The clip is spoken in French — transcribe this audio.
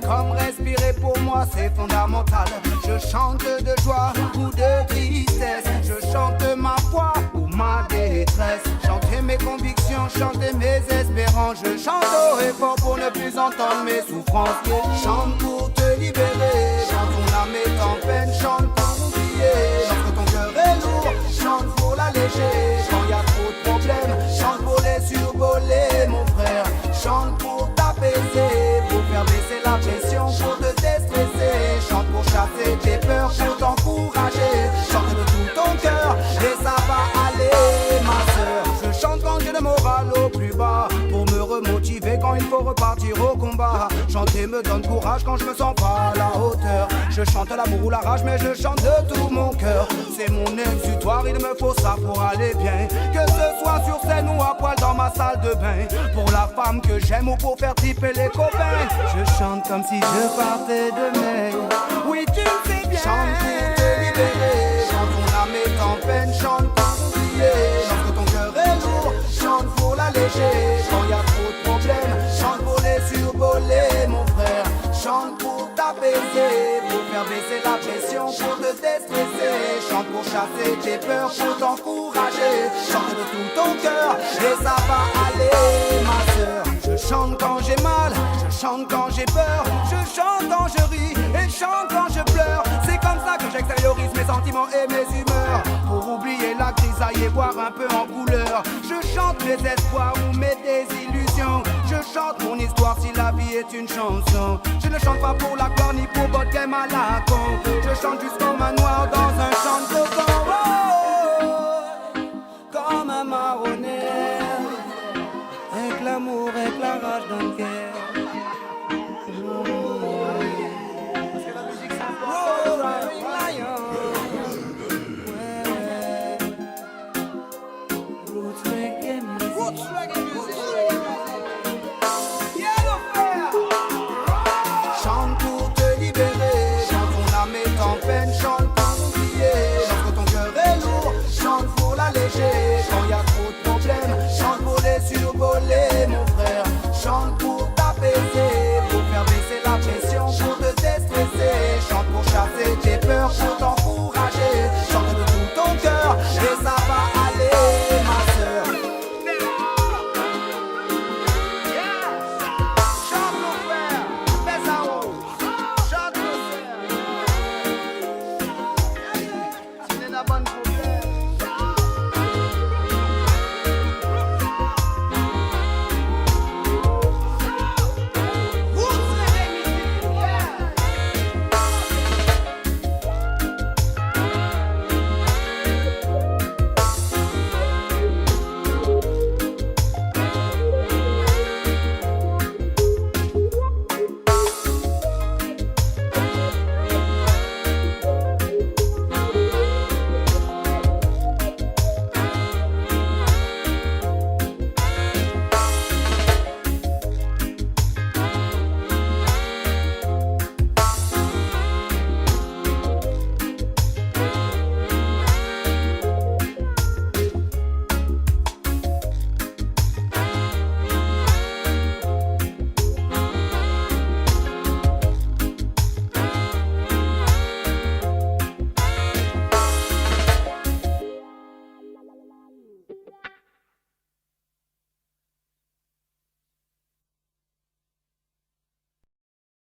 comme respirer pour moi, c'est fondamental. Je chante de joie ou de tristesse, je chante ma foi ou ma détresse. Chanter mes convictions, chanter mes espérances. Je chante haut et fort pour ne plus entendre mes souffrances. Chante pour te libérer, quand ton âme est en peine, chante pour oublier. Lorsque ton cœur est lourd, chante pour l'alléger. Quand y a trop de problèmes, chante pour les survoler, mon frère. Chante pour t'apaiser, pour faire baisser la pression, pour te déstresser. Chante pour chasser tes peurs, pour t'encourager. Chante de tout ton cœur et ça va aller, ma sœur. Je chante quand j'ai le moral au plus bas, pour me remotiver quand il faut repartir au combat. Chanter me donne courage quand je me sens pas à la hauteur. Je chante l'amour ou la rage, mais je chante de tout mon cœur. C'est mon exutoire, il me faut ça pour aller bien. Que ce soit sur scène ou à poil dans ma salle de bain. Pour la femme que j'aime ou pour faire triper les copains. Je chante comme si je partais demain. Oui, tu le sais bien. Chante pour te libérer. Quand ton âme est en peine, chante pour oublier. Lorsque ton cœur est lourd, chante pour l'alléger. Quand y a trop de problèmes, chante pour les survoler, mon frère. Chante pour t'apaiser, pour faire baisser la pression, pour te déstresser. Chante pour chasser tes peurs, pour t'encourager. Chante de tout ton cœur et ça va aller, ma sœur. Je chante quand j'ai mal, je chante quand j'ai peur. Je chante quand je ris et je chante quand je pleure. C'est comme ça que j'extériorise mes sentiments et mes humeurs. Pour oublier la grisaille et voir un peu en couleur. Je chante mes espoirs ou mes désillusions. Je chante mon histoire si la vie est une chanson. Je ne chante pas pour la gloire ni pour votre game à la con. Je chante juste comme un noir dans un champ de coton. Oh, comme un marronnier. Avec l'amour, avec la rage dans le cœur.